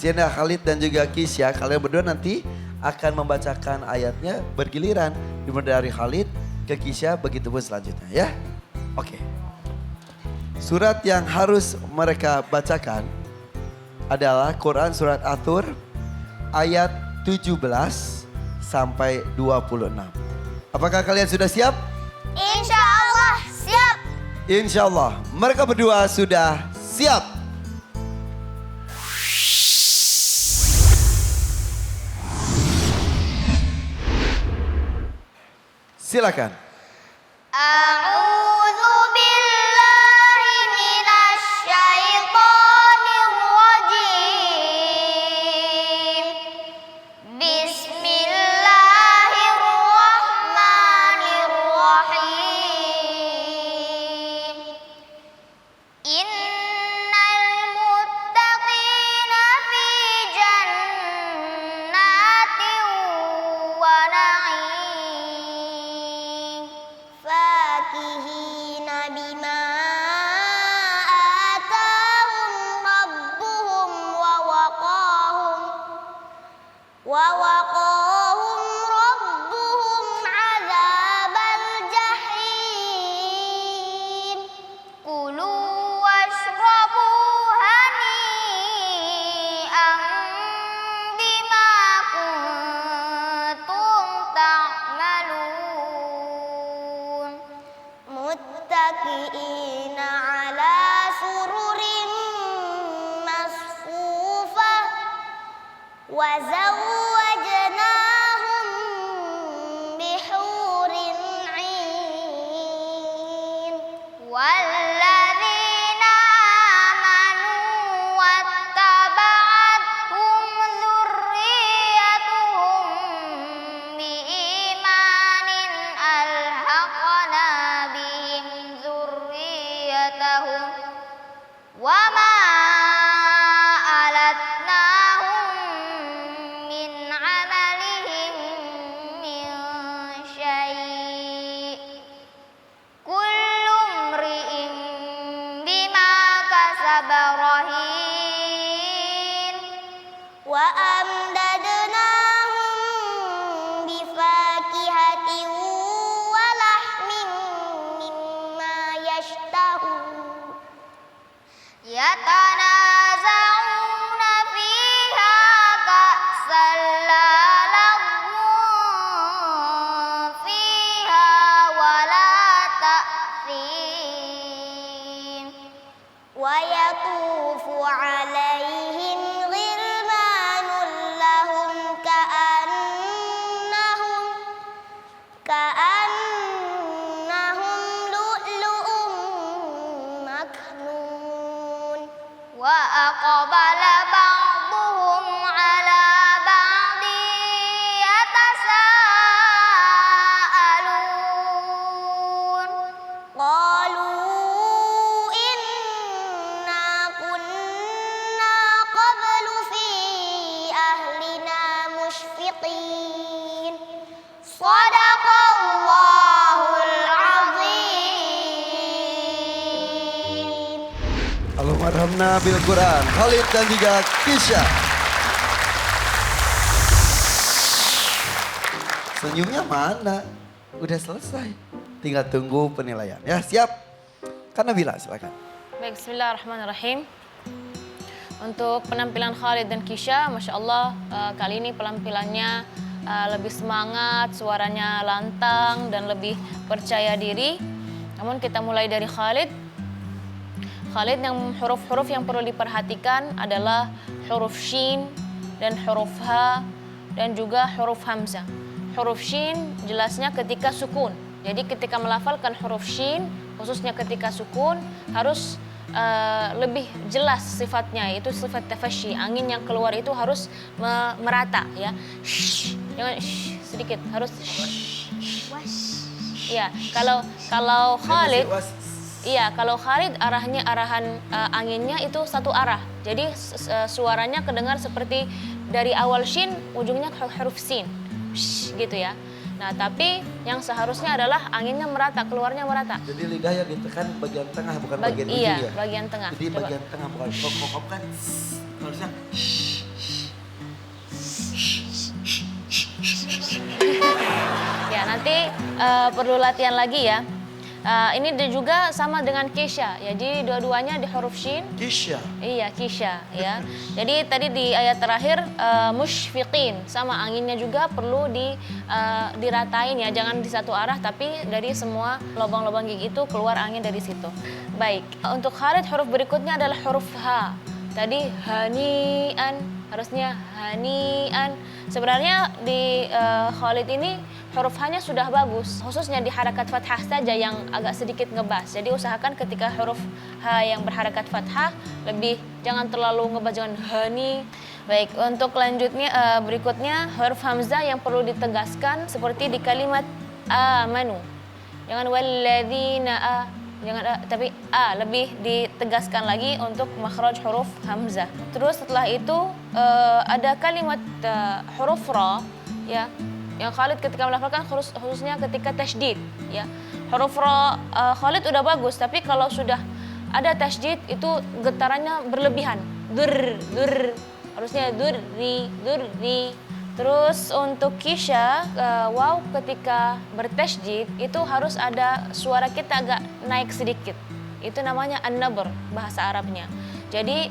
Sehingga Khalid dan juga Kisya, kalian berdua nanti akan membacakan ayatnya bergiliran. Dimulai dari Khalid ke Kisya, begitu pun selanjutnya ya. Oke. Surat yang harus mereka bacakan adalah Quran Surat At-Tur ayat 17 sampai 26. Apakah kalian sudah siap? Insya Allah siap. Insya Allah. Mereka berdua sudah siap. Silakan. A'udzu billahi minasy syaithanir rajim. Bismillahirrahmanirrahim. Innal muttaqina fi jannatin wa na'im. Fakihina bima atahum rabbuhum wa waqahum rabbuhum adzabal jahim. Kulu washrabu hani'an bima kuntum ta'malun. Muttaqiina ala sururin masfufah wa zawwajnahum bihurin 'ain. Walladzina amanu wattaba'athum dzurriyyatuhum biimanin alhaqna bihim dzurriyyatahum wama alatnahum min amalihim min syai'. Kullu mri'in bima kasaba rahin. Wa amdadnahum bifakihatin wa lahmin mimma yashtahun. Yatanaza'una fiha ka'san la laghwun fiha wa la ta'thim. Wa yatufu 'alaihim ghilmanun lahum ka'annahum lu'lu'un maknun. Wa aqbala ba'duhum 'ala ba'din yatasaalun. Qalu inna kunna qablu fi ahlina mushfiqin. Shadaqallahul azim. Allahumma arhamna bil Quran. Khalid dan juga Kisya. Senyumnya mana? Udah selesai. Tinggal tunggu penilaian. Ya siap? Kan Nabila silakan. Baik, bismillahirrahmanirrahim. Untuk penampilan Khalid dan Kisya, Masya Allah kali ini penampilannya lebih semangat, suaranya lantang dan lebih percaya diri. Namun kita mulai dari Khalid. Khalid yang huruf-huruf yang perlu diperhatikan adalah huruf Shin dan huruf H dan juga huruf Hamzah. Huruf Shin jelasnya ketika sukun. Jadi ketika melafalkan huruf Shin, khususnya ketika sukun, harus lebih jelas sifatnya, itu sifat tafasyi. Angin yang keluar itu harus merata ya. Jangan sedikit, harus ya. Kalau Khalid kalau Khalid arahan anginnya itu satu arah. Jadi suaranya kedengar seperti dari awal Shin ujungnya huruf Sin. Gitu ya. Nah, tapi yang seharusnya adalah anginnya merata, keluarnya merata. Jadi lidahnya ditekan bagian tengah bukan bagian ujung ya? Iya, bagian tengah. Jadi coba. bagian tengah bukan kok kan harusnya Ya, nanti perlu latihan lagi ya. Ini juga sama dengan Kisha. Ya, jadi dua-duanya di huruf shin. Kisha. Iya, Kisha ya. Jadi tadi di ayat terakhir musyfiqin, sama anginnya juga perlu diratain ya, jangan di satu arah tapi dari semua lubang-lubang gigi itu keluar angin dari situ. Baik, untuk Khalid huruf berikutnya adalah huruf H. Tadi hanian, harusnya hanian. Sebenarnya di Khalid ini huruf H-nya sudah bagus, khususnya di harakat fathah saja yang agak sedikit ngebas. Jadi usahakan ketika huruf H yang berharakat fathah lebih, jangan terlalu ngebas, jangan hani. Baik, untuk lanjutnya berikutnya huruf hamzah yang perlu ditegaskan seperti di kalimat amanu. Jangan walladzina jangan tapi lebih ditegaskan lagi untuk makhraj huruf hamzah. Terus setelah itu ada kalimat huruf ra ya, yang Khalid ketika melafalkan khususnya ketika tasydid ya. Huruf ra Khalid udah bagus, tapi kalau sudah ada tasydid itu getarannya berlebihan. Dur, harusnya durri. Terus untuk Kisha, waw ketika bertasydid itu harus ada suara kita agak naik sedikit. Itu namanya an-nabr bahasa Arabnya. Jadi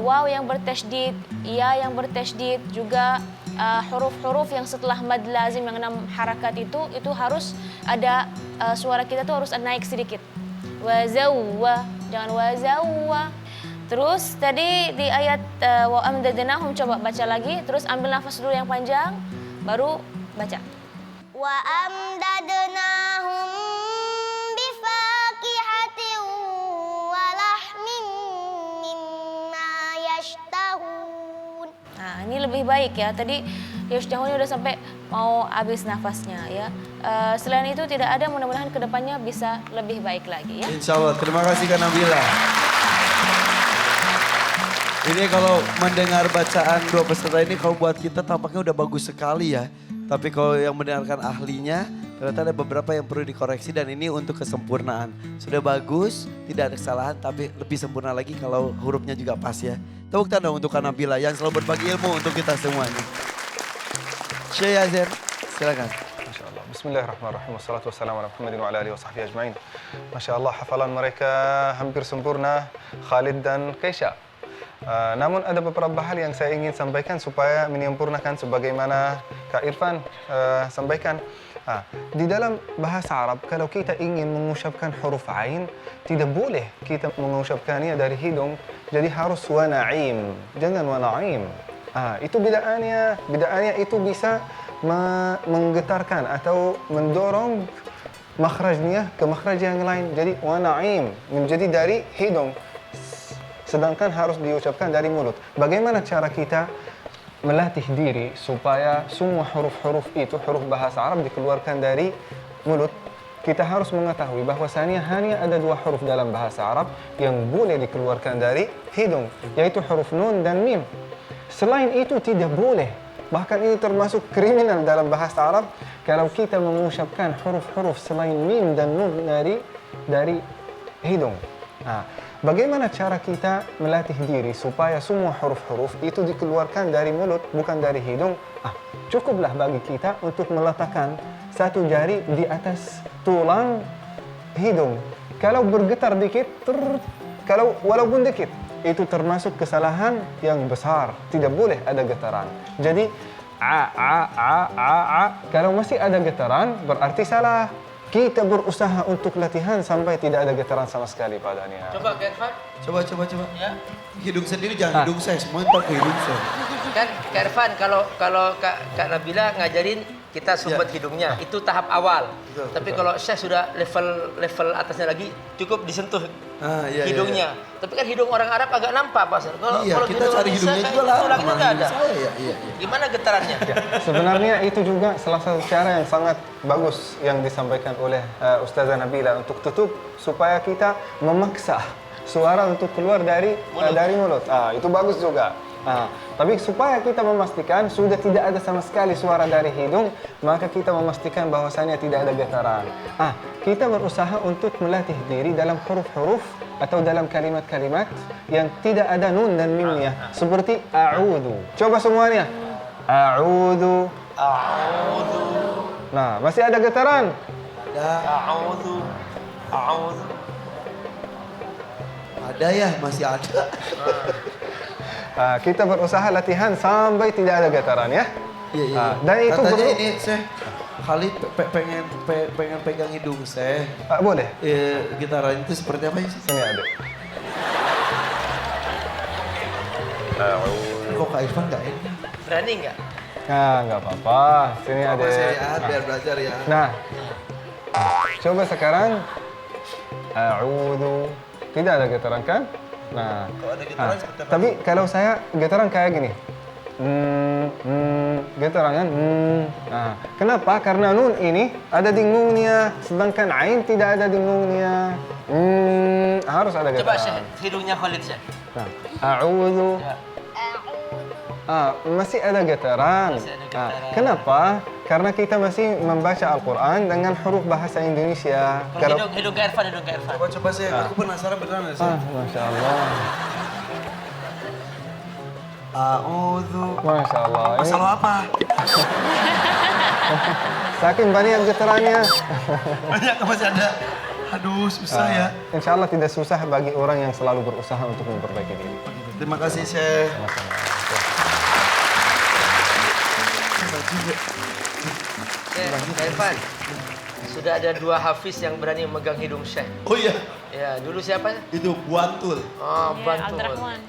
waw yang bertasydid, ya yang bertasydid, juga huruf-huruf yang setelah mad lazim yang 6 harakat itu harus ada suara kita tuh harus naik sedikit. Wazawwa, jangan wazawwa. Terus tadi di ayat wa amdadnahum, coba baca lagi, terus ambil nafas dulu yang panjang, baru baca. Wa amdadnahum bifakihatin wa lahmin mimma yashtahun. Nah, ini lebih baik ya. Tadi yashtahunnya udah sampai mau habis nafasnya ya. Selain itu tidak ada, mudah-mudahan kedepannya bisa lebih baik lagi ya. Insya Allah. Terima kasih Kak Nabila. Ini kalau mendengar bacaan dua peserta ini, kalau buat kita tampaknya udah bagus sekali ya. Tapi kalau yang mendengarkan ahlinya, ternyata ada beberapa yang perlu dikoreksi dan ini untuk kesempurnaan. Sudah bagus, tidak ada kesalahan, tapi lebih sempurna lagi kalau hurufnya juga pas ya. Tepuk tangan untuk Kak Nabila yang selalu berbagi ilmu untuk kita semuanya. Syekh Yazer, silakan. Masya Allah. Bismillahirrahmanirrahim. Wassalatu wassalamu ala Muhammadin wa ala alihi wa sahbihi ajma'in. Masya Allah, hafalan mereka hampir sempurna, Khalid dan Kisha. Namun ada beberapa hal yang saya ingin sampaikan supaya menyempurnakan sebagaimana Kak Irfan sampaikan. Di dalam bahasa Arab, kalau kita ingin mengucapkan huruf ain, tidak boleh kita mengucapkannya dari hidung, jadi harus wa na'im, jangan wa na'im. Itu bidaannya itu bisa menggetarkan atau mendorong makhrajnya ke makhraj yang lain. Jadi wa na'im menjadi dari hidung, sedangkan harus diucapkan dari mulut. Bagaimana cara kita melatih diri supaya semua huruf-huruf itu, huruf bahasa Arab dikeluarkan dari mulut? Kita harus mengetahui bahwasannya hanya ada 2 huruf dalam bahasa Arab yang boleh dikeluarkan dari hidung, yaitu huruf nun dan mim. Selain itu tidak boleh. Bahkan ini termasuk kriminal dalam bahasa Arab kalau kita mengucapkan huruf-huruf selain mim dan nun dari hidung. Bagaimana cara kita melatih diri supaya semua huruf-huruf itu dikeluarkan dari mulut, bukan dari hidung? Cukuplah bagi kita untuk meletakkan satu jari di atas tulang hidung. Kalau bergetar dikit, kalau walaupun dikit, itu termasuk kesalahan yang besar. Tidak boleh ada getaran. Jadi, kalau masih ada getaran, berarti salah. Kita berusaha untuk latihan sampai tidak ada getaran sama sekali padanya. Coba Kak Irfan. Coba. Ya. Hidung sendiri jangan hidung saya, semua ntar ke hidung saya. Kan Kak Irfan kalau Kak Nabila ngajarin kita sumbat hidungnya, itu tahap awal. Betul, Tapi betul. kalau saya sudah level atasnya lagi, cukup disentuh Iya, hidungnya. Tapi kan hidung orang Arab agak nampak, Pak. Kalau Iya, kita cari Indonesia, hidungnya kayak juga lah. tulangnya nggak ada. Iya. Gimana getarannya? Sebenarnya itu juga salah satu cara yang sangat bagus yang disampaikan oleh Ustazah Nabila untuk tutup supaya kita memaksa suara untuk keluar dari mulut. Itu bagus juga. Tapi supaya kita memastikan sudah tidak ada sama sekali suara dari hidung, maka kita memastikan bahwasannya tidak ada getaran. Kita berusaha untuk melatih diri dalam huruf-huruf atau dalam kalimat-kalimat yang tidak ada nun dan mimnya. Seperti a'udhu. Coba semuanya. A'udhu A'udzu. Nah, masih ada getaran. A'udzu. A'udzu. Ada ya, masih ada. Kita berusaha latihan sampai tidak ada getaran ya. Iya, iya. Dan itu Katanya perlu. ini, Syekh, Khalid pengen pegang hidung Syekh. Boleh. Gitaran itu seperti apa sih? Sini ada. Kok Kak Irfan nggak enak? Berani nggak? Nah, nggak apa-apa. Sini ada. Biar belajar ya. Nah, coba sekarang. A'udzu. Tidak ada getaran kan? Nah, Kalau ada getaran seperti apa? tapi kalau saya getaran kayak gini. Getaran kan? Nah, kenapa? Karena nun ini ada dengungnya, sedangkan ain tidak ada dengungnya. Harus ada Coba getaran. Syekh, hidungnya Khalid Syekh. Nah, a'udzu. Ya. Masih ada getaran. Masih ada getaran. Kenapa? Karena kita masih membaca Al-Quran dengan huruf bahasa Indonesia. Hidung ke Irfan, hidung ke Irfan. Coba Syekh, aku penasaran beneran ya Syekh. Masya Allah. A'udzu. Masya Allah. Ini Masalah apa? saking banyak getarannya. Banyak masih ada. Aduh, susah ya. Insya Allah tidak susah bagi orang yang selalu berusaha untuk memperbaiki diri. Terima kasih Syekh. Syekh, Irfan. Sudah ada 2 hafiz yang berani memegang hidung Syekh. Oh iya, Ya, dulu siapa? itu Buantul. Oh, Ya, Bantul. Abdurrahman.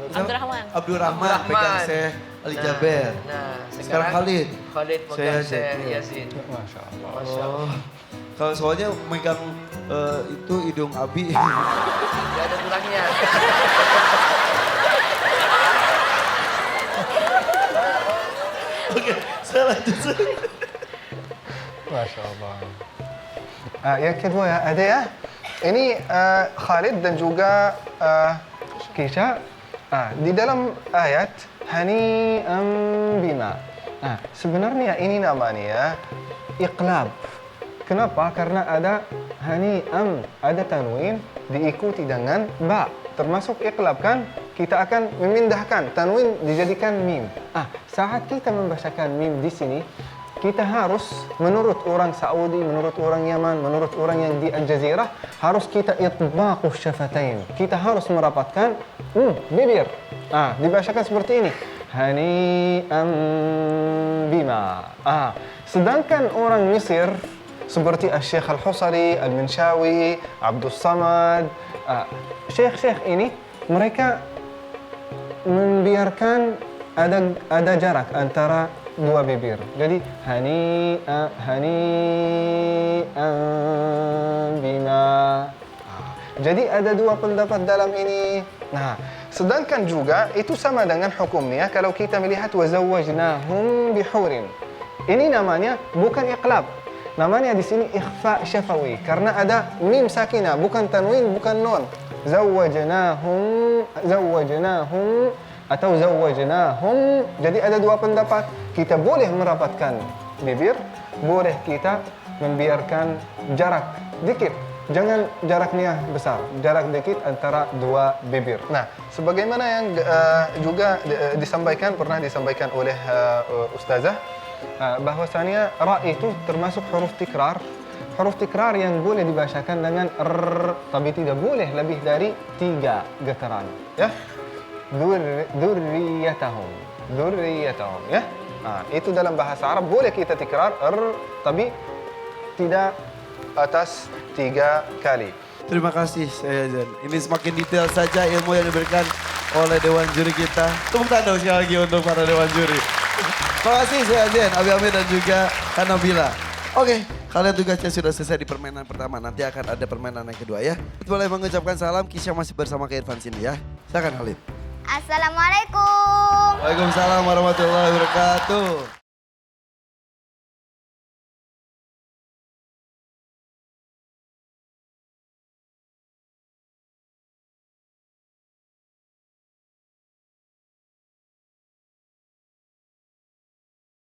Abdurrahman. Abdurrahman pegang Syekh Ali Jaber. Nah, Sekarang Khalid. Khalid megang Syekh Syekh Yasin. Yasin. Masya Allah. Masya Allah. Oh. Kalau soalnya megang itu hidung Abi. Gak ada tulangnya. Oke, saya lanjut. Masya Allah. Yang kedua ya, ada ya. Ini Khalid dan juga Kisha. Di dalam ayat Hani'am bima. Sebenarnya ini namanya ya iqlab. Kenapa? Karena ada hani'am, ada tanwin diikuti dengan ba. Termasuk iqlab kan? Kita akan memindahkan tanwin dijadikan mim. Saat kita membacakan mim di sini, kita harus menurut orang Saudi, menurut orang Yaman, menurut orang yang di Al-Jazirah, harus kita itbaqus syafatain. Kita harus merapatkan bibir. Dibacakan seperti ini. Hani'am bima. Sedangkan orang Mesir seperti Syekh Al-Husari, Al-Minshawi, Abdus Samad, syekh-syekh ini mereka membiarkan ada jarak antara 2 bibir. Jadi hani'an bima. Jadi ada 2 pendapat dalam ini. Nah, sedangkan juga itu sama dengan hukumnya kalau kita melihat wazawwajnahum bihurin. Ini namanya bukan iqlab. Namanya di sini ikhfa syafawi karena ada mim sakinah, bukan tanwin, bukan nun. Zawwajnahum atau zawwajnahum. Jadi ada 2 pendapat. Kita boleh merapatkan bibir, boleh kita membiarkan jarak dikit. Jangan jaraknya besar, jarak dikit antara 2 bibir. Nah, sebagaimana yang juga pernah disampaikan oleh Ustazah, bahwasanya ra itu termasuk huruf tikrar. Huruf tikrar yang boleh dibacakan dengan r, tapi tidak boleh lebih dari 3 getaran. Ya, Durriyatahum, ya. Itu dalam bahasa Arab boleh kita tikrar r, tapi tidak atas 3 kali. Terima kasih Syekh Yazan. Ini semakin detail saja ilmu yang diberikan oleh Dewan Juri kita. Tepuk tangan sekali lagi untuk para Dewan Juri. Terima kasih Syekh Yazan, Abi Amir dan juga Kanabila. Oke, kalian tugasnya sudah selesai di permainan pertama. Nanti akan ada permainan yang kedua ya. Boleh mengucapkan salam, Kisha masih bersama Kak Irfan sini ya. Silakan Khalid. Assalamualaikum. Waalaikumsalam warahmatullahi wabarakatuh.